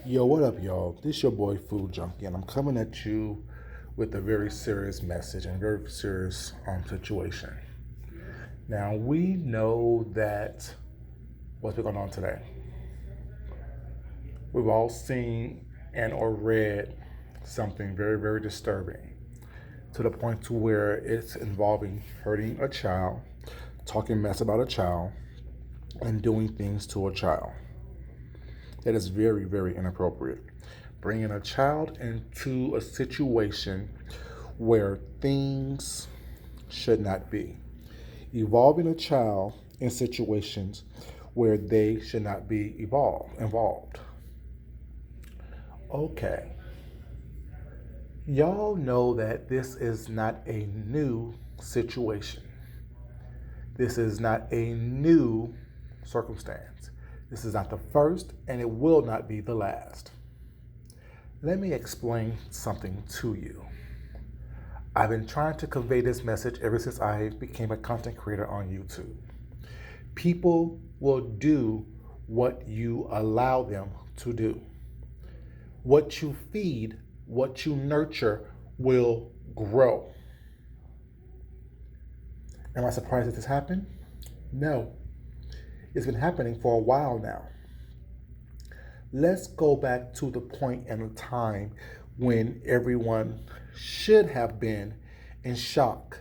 Yo, what up, y'all? This your boy Food Junkie, and I'm coming at you with a very serious message and a very serious situation. Now, we know that what's been going on today. We've all seen and or read something very, very disturbing to the point to where it's involving hurting a child, talking mess about a child, and doing things to a child. That is very, very inappropriate. Bringing a child into a situation where things should not be. Evolving a child in situations where they should not be involved. Okay. Y'all know that this is not a new situation. This is not a new circumstance. This is not the first, and it will not be the last. Let me explain something to you. I've been trying to convey this message ever since I became a content creator on YouTube. People will do what you allow them to do. What you feed, what you nurture will grow. Am I surprised that this happened? No. It's been happening for a while now. Let's go back to the point in a time when everyone should have been in shock.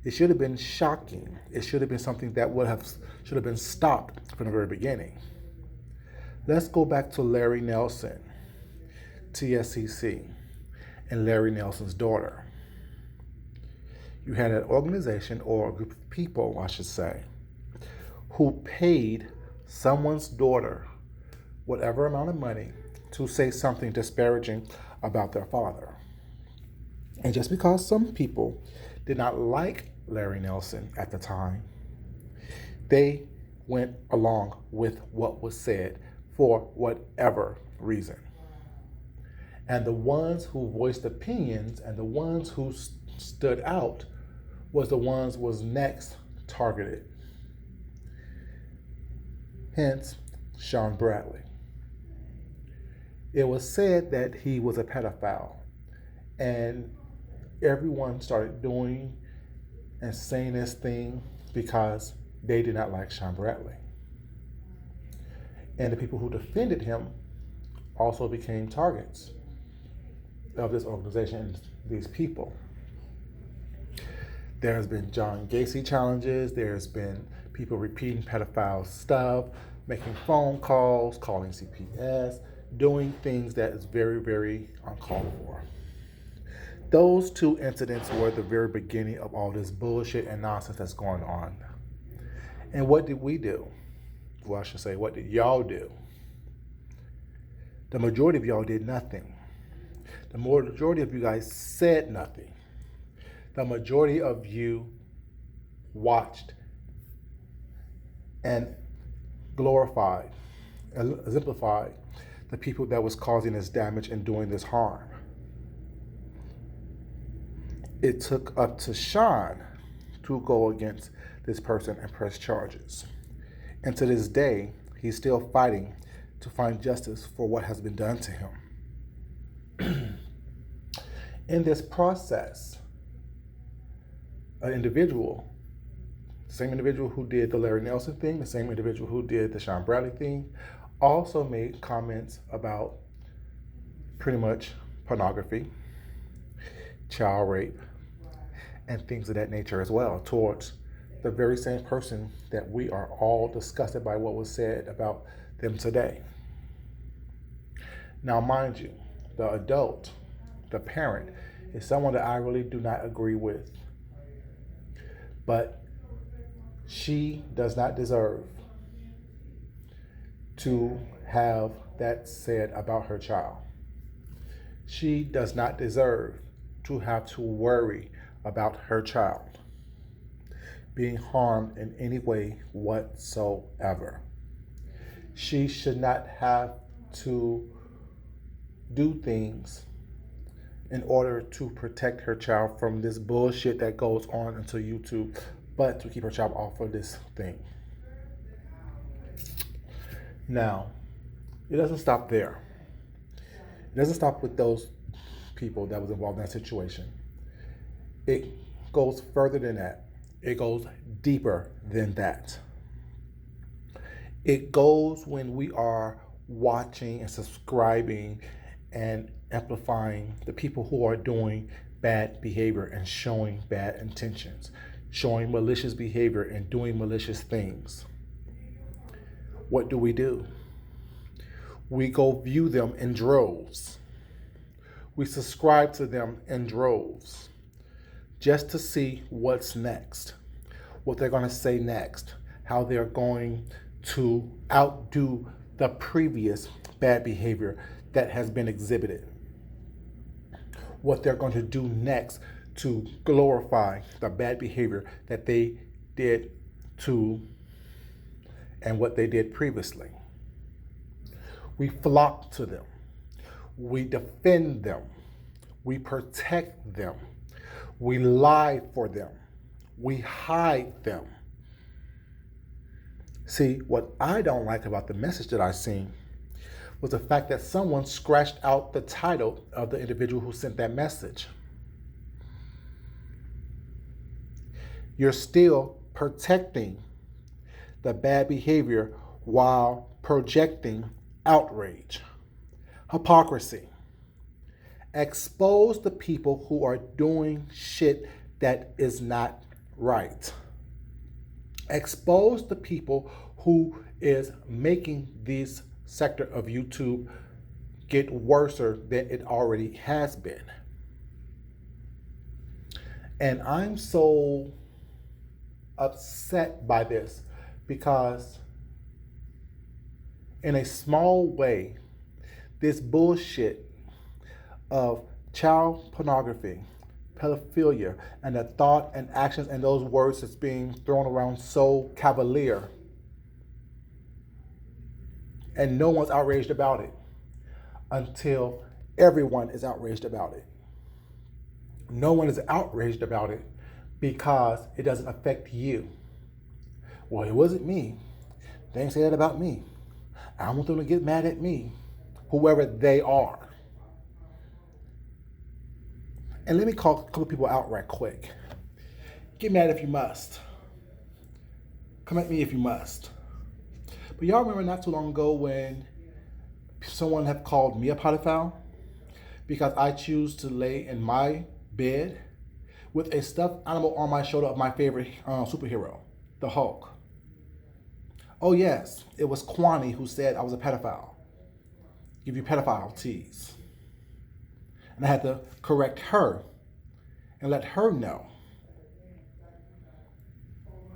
It should have been shocking. It should have been something that should have been stopped from the very beginning. Let's go back to Larry Nelson, TSCC, and Larry Nelson's daughter. You had an organization, or a group of people, I should say, who paid someone's daughter whatever amount of money to say something disparaging about their father. And just because some people did not like Larry Nelson at the time, they went along with what was said for whatever reason. And the ones who voiced opinions and the ones who stood out was next targeted. Hence, Sean Bradley. It was said that he was a pedophile, and everyone started doing and saying this thing because they did not like Sean Bradley. And the people who defended him also became targets of this organization and these people. There's been John Gacy challenges. There's been people repeating pedophile stuff, making phone calls, calling CPS, doing things that is very, very uncalled for. Those two incidents were the very beginning of all this bullshit and nonsense that's going on. And what did we do? Well, I should say, what did y'all do? The majority of y'all did nothing. The majority of you guys said nothing. The majority of you watched and glorified, exemplified the people that was causing this damage and doing this harm. It took up to Sean to go against this person and press charges. And to this day, he's still fighting to find justice for what has been done to him. In this process, an individual, the same individual who did the Larry Nelson thing, the same individual who did the Sean Bradley thing, also made comments about pretty much pornography, child rape, and things of that nature as well towards the very same person that we are all disgusted by what was said about them today. Now, mind you, the adult, the parent, is someone that I really do not agree with. But she does not deserve to have that said about her child. She does not deserve to have to worry about her child being harmed in any way whatsoever. She should not have to do things in order to protect her child from this bullshit that goes on until YouTube, but to keep her child off of this thing. Now, It doesn't stop there. It doesn't stop with those people that was involved in that situation. It goes further than that. It goes deeper than that. It goes when we are watching and subscribing and amplifying the people who are doing bad behavior and showing bad intentions, showing malicious behavior and doing malicious things. What do? We go view them in droves. We subscribe to them in droves just to see what's next, what they're going to say next, how they're going to outdo the previous bad behavior that has been exhibited, what they're going to do next to glorify the bad behavior that they did to and what they did previously. We flock to them. We defend them. We protect them. We lie for them. We hide them. See, what I don't like about the message that I seen was the fact that someone scratched out the title of the individual who sent that message. You're still protecting the bad behavior while projecting outrage. Hypocrisy. Expose the people who are doing shit that is not right. Expose the people who is making this sector of YouTube get worse than it already has been. And I'm so upset by this because in a small way, this bullshit of child pornography, pedophilia, and the thought and actions and those words that's being thrown around so cavalier, and no one's outraged about it until everyone is outraged about it. No one is outraged about it because it doesn't affect you. Well, it wasn't me. They didn't say that about me. I don't want them to get mad at me, whoever they are. And let me call a couple people out right quick. Get mad if you must. Come at me if you must. But y'all remember not too long ago when someone had called me a pedophile because I choose to lay in my bed with a stuffed animal on my shoulder of my favorite superhero, the Hulk. Oh yes, it was Kwani who said I was a pedophile. Give you pedophile tease. And I had to correct her and let her know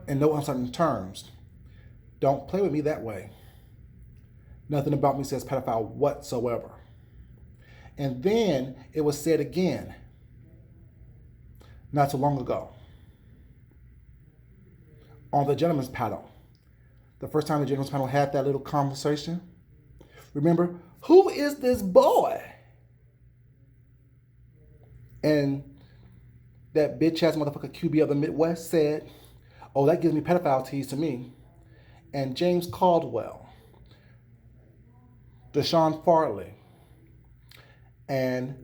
in no uncertain terms. Don't play with me that way. Nothing about me says pedophile whatsoever. And then it was said again not too long ago on the gentleman's panel. The first time the gentleman's panel had that little conversation. Remember, who is this boy? And that bitch ass motherfucker QB of the Midwest said, oh, that gives me pedophile tease to me. And James Caldwell, Deshaun Farley, and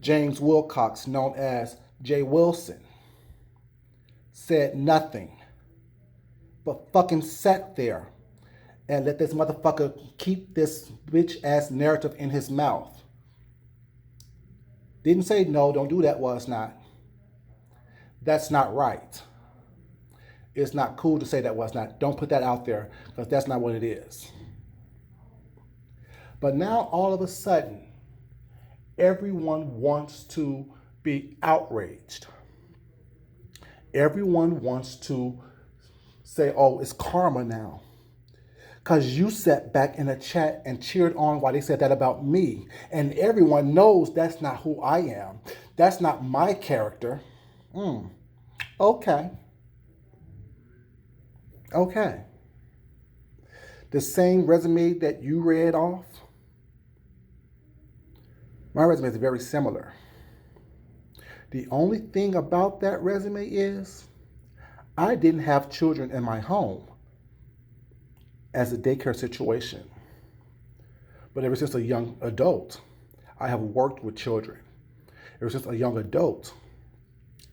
James Wilcox, known as Jay Wilson, said nothing, but fucking sat there and let this motherfucker keep this bitch ass narrative in his mouth. Didn't say no, don't do that. Well, it's not. That's not right. It's not cool to say that was not. Don't put that out there because that's not what it is. But now all of a sudden, everyone wants to be outraged. Everyone wants to say, oh, it's karma now. Because you sat back in a chat and cheered on while they said that about me. And everyone knows that's not who I am. That's not my character. Okay. Okay. The same resume that you read off, my resume is very similar. The only thing about that resume is I didn't have children in my home as a daycare situation. But ever since a young adult, I have worked with children. Ever since a young adult,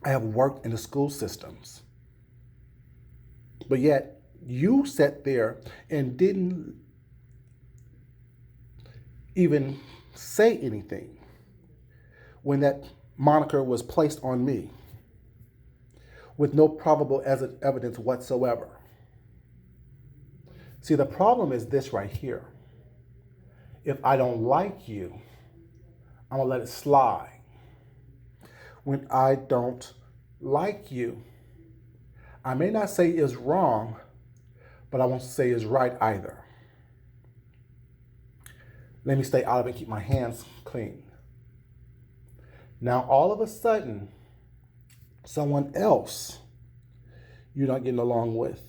I have worked in the school systems. But yet, you sat there and didn't even say anything when that moniker was placed on me with no probable evidence whatsoever. See, the problem is this right here. If I don't like you, I'm going to let it slide. When I don't like you, I may not say it's wrong, but I won't say it's right either. Let me stay out of it and keep my hands clean. Now, all of a sudden, someone else you're not getting along with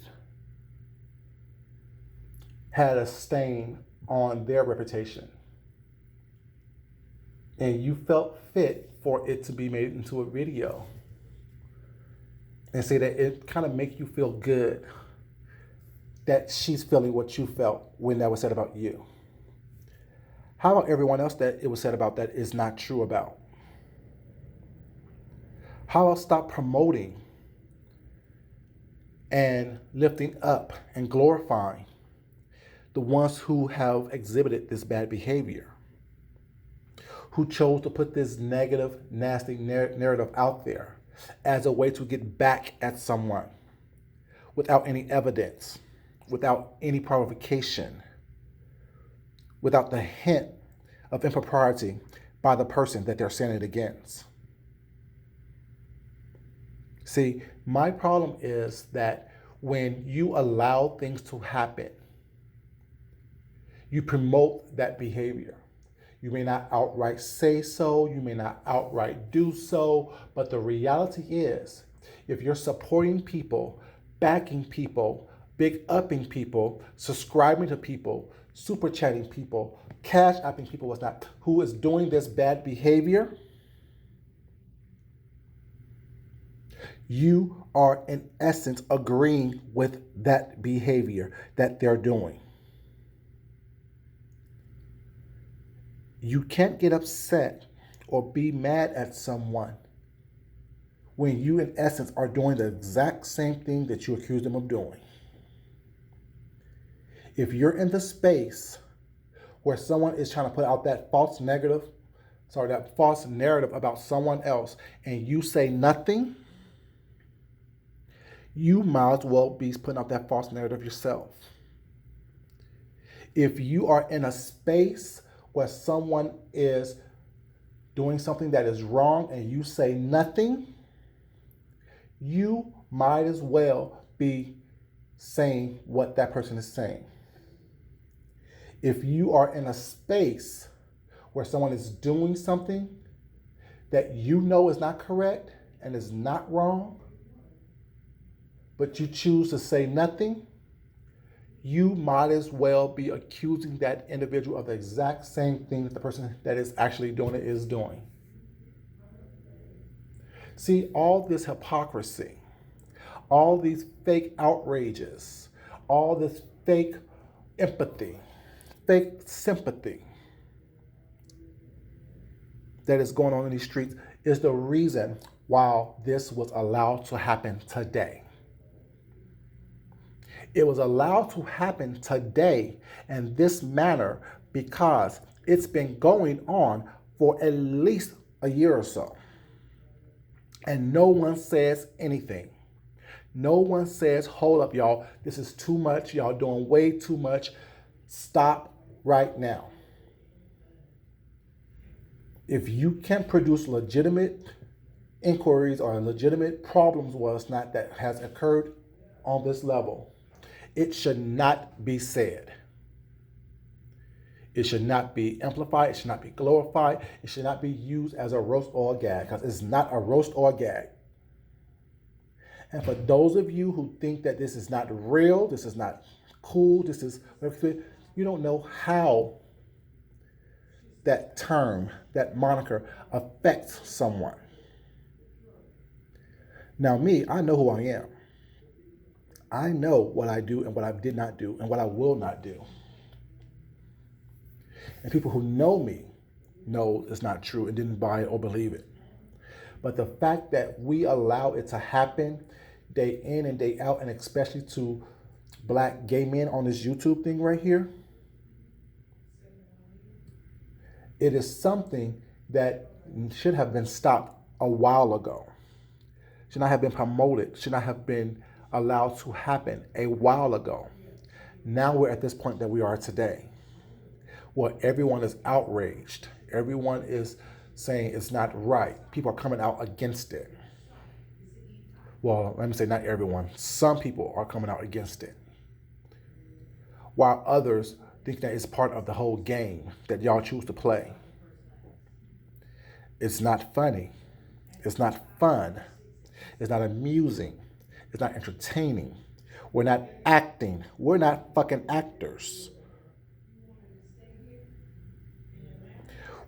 had a stain on their reputation. And you felt fit for it to be made into a video. And say that it kind of makes you feel good that she's feeling what you felt when that was said about you. How about everyone else that it was said about that is not true about? How about stop promoting and lifting up and glorifying the ones who have exhibited this bad behavior, who chose to put this negative, nasty narrative out there as a way to get back at someone without any evidence, without any provocation, without the hint of impropriety by the person that they're saying it against. See, my problem is that when you allow things to happen, you promote that behavior. You may not outright say so, you may not outright do so, but the reality is, if you're supporting people, backing people, big upping people, subscribing to people, super chatting people, cash apping people who is doing this bad behavior, you are in essence agreeing with that behavior that they're doing. You can't get upset or be mad at someone when you, in essence, are doing the exact same thing that you accuse them of doing. If you're in the space where someone is trying to put out that false narrative about someone else, and you say nothing, you might as well be putting out that false narrative yourself. If you are in a space where someone is doing something that is wrong and you say nothing, you might as well be saying what that person is saying. If you are in a space where someone is doing something that you know is not correct and is not wrong, but you choose to say nothing, you might as well be accusing that individual of the exact same thing that the person that is actually doing it is doing. See, all this hypocrisy, all these fake outrages, all this fake empathy, fake sympathy that is going on in these streets is the reason why this was allowed to happen today. It was allowed to happen today in this manner because it's been going on for at least a year or so. And no one says anything. No one says, hold up, y'all, this is too much. Y'all doing way too much. Stop right now. If you can't produce legitimate inquiries or legitimate problems that has occurred on this level, it should not be said. It should not be amplified. It should not be glorified. It should not be used as a roast or a gag, because it's not a roast or a gag. And for those of you who think that this is not real, this is not cool, you don't know how that term, that moniker affects someone. Now me, I know who I am. I know what I do and what I did not do and what I will not do. And people who know me know it's not true and didn't buy it or believe it. But the fact that we allow it to happen day in and day out, and especially to black gay men on this YouTube thing right here, it is something that should have been stopped a while ago. Should not have been promoted, should not have been allowed to happen a while ago. Now we're at this point that we are today, where everyone is outraged. Everyone is saying it's not right. People are coming out against it. Well, let me say not everyone. Some people are coming out against it, while others think that it's part of the whole game that y'all choose to play. It's not funny. It's not fun. It's not amusing. It's not entertaining. We're not acting. We're not fucking actors.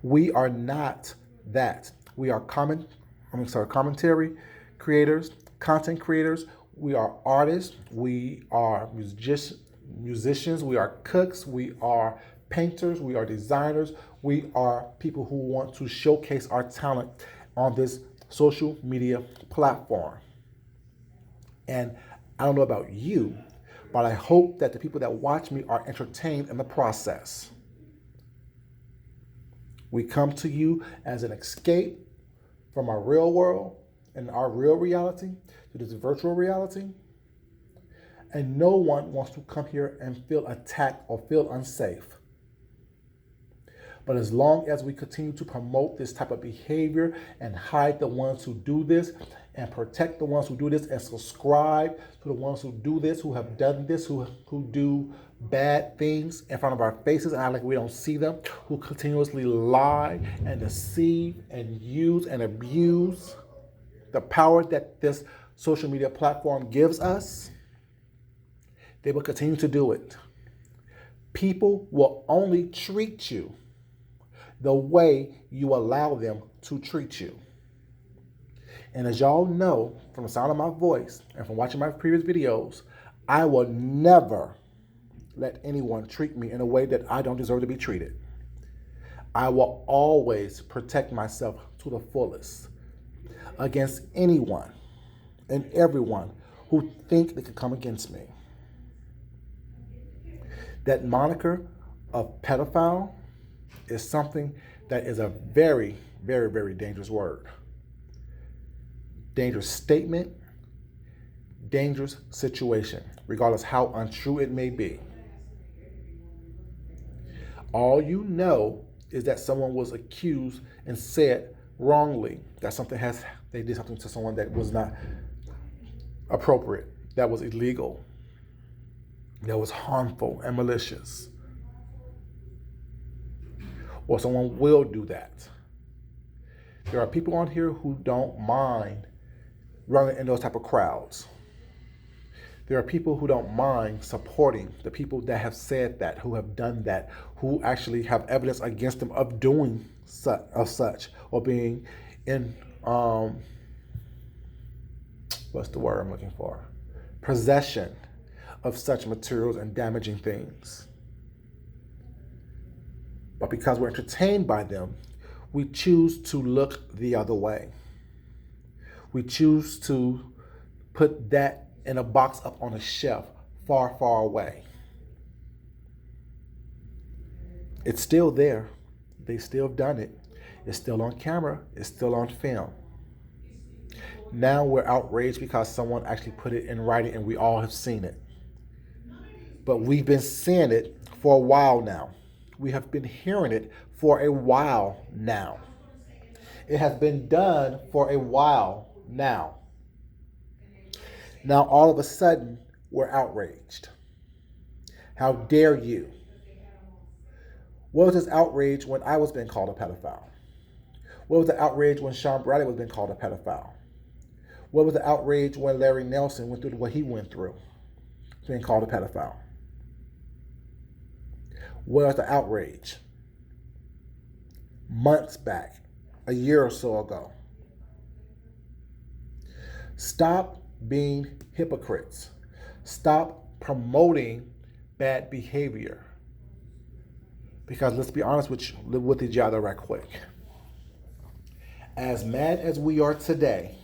We are not that. We are commentary creators, content creators. We are artists. We are musicians. We are cooks. We are painters. We are designers. We are people who want to showcase our talent on this social media platform. And I don't know about you, but I hope that the people that watch me are entertained in the process. We come to you as an escape from our real world and our real reality to this virtual reality. And no one wants to come here and feel attacked or feel unsafe. But as long as we continue to promote this type of behavior and hide the ones who do this and protect the ones who do this and subscribe to the ones who do this, who have done this, who do bad things in front of our faces and act like we don't see them, who continuously lie and deceive and use and abuse the power that this social media platform gives us, they will continue to do it. People will only treat you the way you allow them to treat you. And as y'all know from the sound of my voice and from watching my previous videos, I will never let anyone treat me in a way that I don't deserve to be treated. I will always protect myself to the fullest against anyone and everyone who think they could come against me. That moniker of pedophile is something that is a very, very, very dangerous word. Dangerous statement, dangerous situation, regardless how untrue it may be. All you know is that someone was accused and said wrongly that they did something to someone that was not appropriate, that was illegal, that was harmful and malicious. Or someone will do that. There are people on here who don't mind running in those type of crowds. There are people who don't mind supporting the people that have said that, who have done that, who actually have evidence against them of doing such or being in, what's the word I'm looking for? Possession of such materials and damaging things. But because we're entertained by them, we choose to look the other way. We choose to put that in a box up on a shelf far, far away. It's still there. They still have done it. It's still on camera. It's still on film. Now we're outraged because someone actually put it in writing and we all have seen it. But we've been seeing it for a while now. We have been hearing it for a while now. It has been done for a while now. Now all of a sudden, we're outraged. How dare you? What was this outrage when I was being called a pedophile? What was the outrage when Sean Bradley was being called a pedophile? What was the outrage when Larry Nelson went through what he went through, being called a pedophile? What was the outrage? Months back, a year or so ago. Stop being hypocrites. Stop promoting bad behavior. Because let's be honest with each other right quick. As mad as we are today,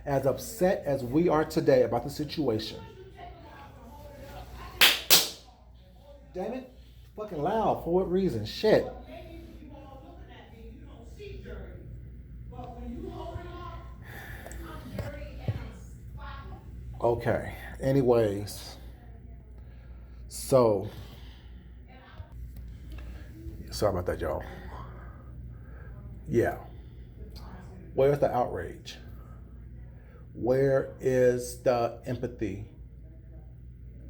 as upset as we are today about the situation, damn it, fucking loud. For what reason? Shit. Okay. Anyways, so sorry about that, y'all. Yeah. Where's the outrage? Where is the empathy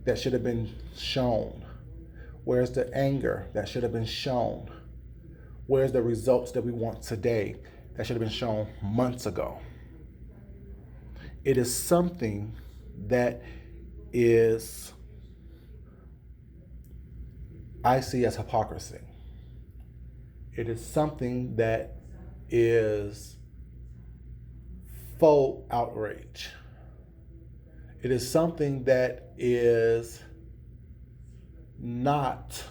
that should have been shown? Where's the anger that should have been shown? Where's the results that we want today that should have been shown months ago? It is something that is, I see as hypocrisy. It is something that is faux outrage. It is something that is not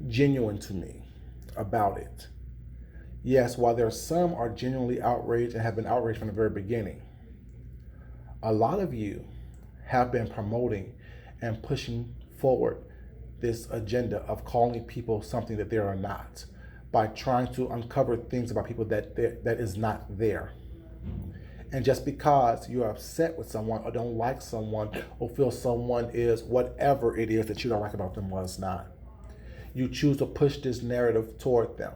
genuine to me about it. Yes, while there are some are genuinely outraged and have been outraged from the very beginning, a lot of you have been promoting and pushing forward this agenda of calling people something that they are not by trying to uncover things about people that is not there. And just because you're upset with someone or don't like someone or feel someone is whatever it is that you don't like about them was not, you choose to push this narrative toward them.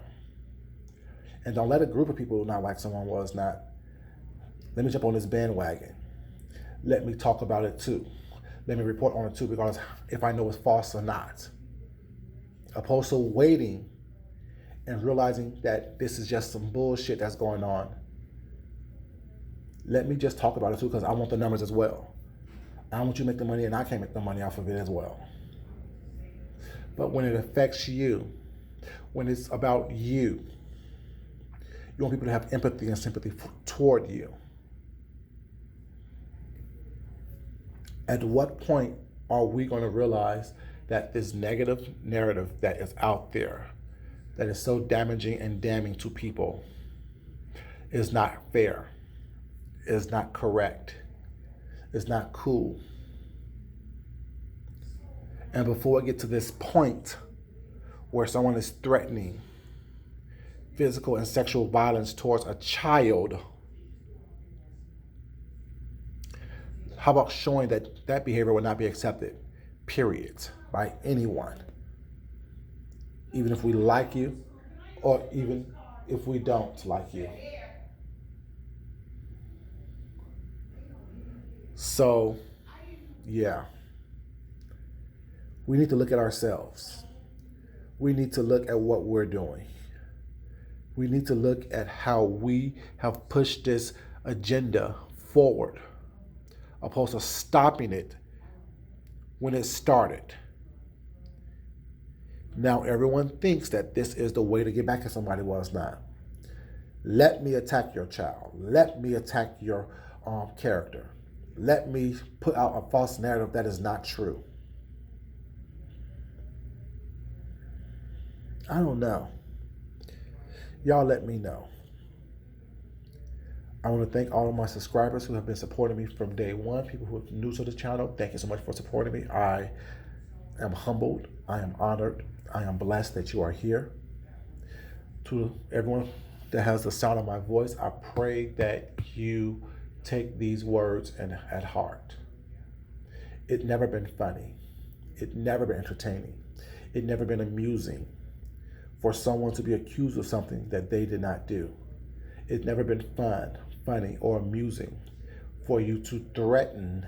And don't let a group of people not like someone was not. Let me jump on this bandwagon. Let me talk about it too. Let me report on it too, because if I know it's false or not. Opposed to waiting and realizing that this is just some bullshit that's going on. Let me just talk about it too, because I want the numbers as well. I want you to make the money and I can't make the money off of it as well. But when it affects you, when it's about you want people to have empathy and sympathy toward you. At what point are we going to realize that this negative narrative that is out there, that is so damaging and damning to people, is not fair, is not correct, is not cool? And before we get to this point where someone is threatening physical and sexual violence towards a child, how about showing that that behavior will not be accepted, period, by anyone, even if we like you or even if we don't like you. So, yeah, we need to look at ourselves. We need to look at what we're doing. We need to look at how we have pushed this agenda forward, opposed to stopping it when it started. Now everyone thinks that this is the way to get back at somebody. Well, it's not. Let me attack your child. Let me attack your character. Let me put out a false narrative that is not true. I don't know. Y'all let me know. I want to thank all of my subscribers who have been supporting me from day one. People who are new to the channel, thank you so much for supporting me. I am humbled. I am honored. I am blessed that you are here. To everyone that has the sound of my voice, I pray that you take these words at heart. It never been funny. It never been entertaining. It never been amusing for someone to be accused of something that they did not do. It's never been fun, funny, or amusing for you to threaten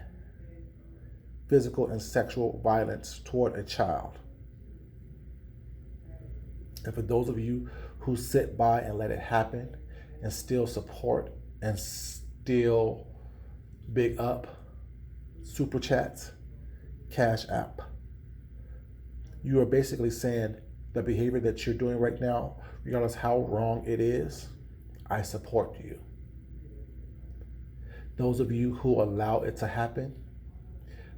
physical and sexual violence toward a child. And for those of you who sit by and let it happen and still support and still big up, super chats, cash app, you are basically saying the behavior that you're doing right now, regardless how wrong it is, I support you. Those of you who allow it to happen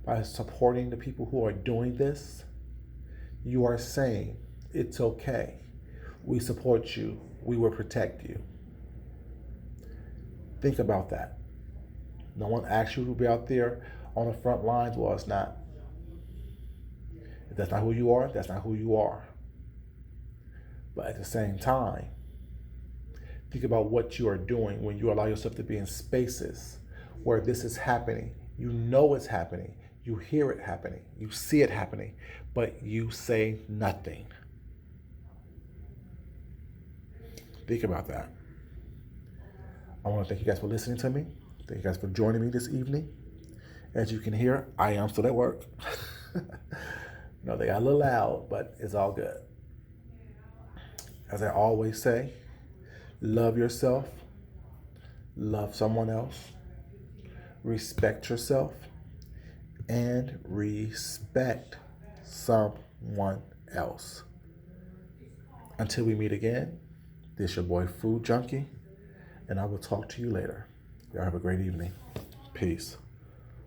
by supporting the people who are doing this, You are saying, it's okay. We support you. We will protect you. Think about that. No one asked you to be out there on the front lines. Well, it's not. If that's not who you are, that's not who you are. But at the same time, think about what you are doing when you allow yourself to be in spaces where this is happening. You know it's happening. You hear it happening. You see it happening. But you say nothing. Think about that. I want to thank you guys for listening to me. Thank you guys for joining me this evening. As you can hear, I am still at work. No, they got a little loud, but it's all good. As I always say, love yourself, love someone else, respect yourself, and respect someone else. Until we meet again, this is your boy Food Junkie, and I will talk to you later. Y'all have a great evening. Peace.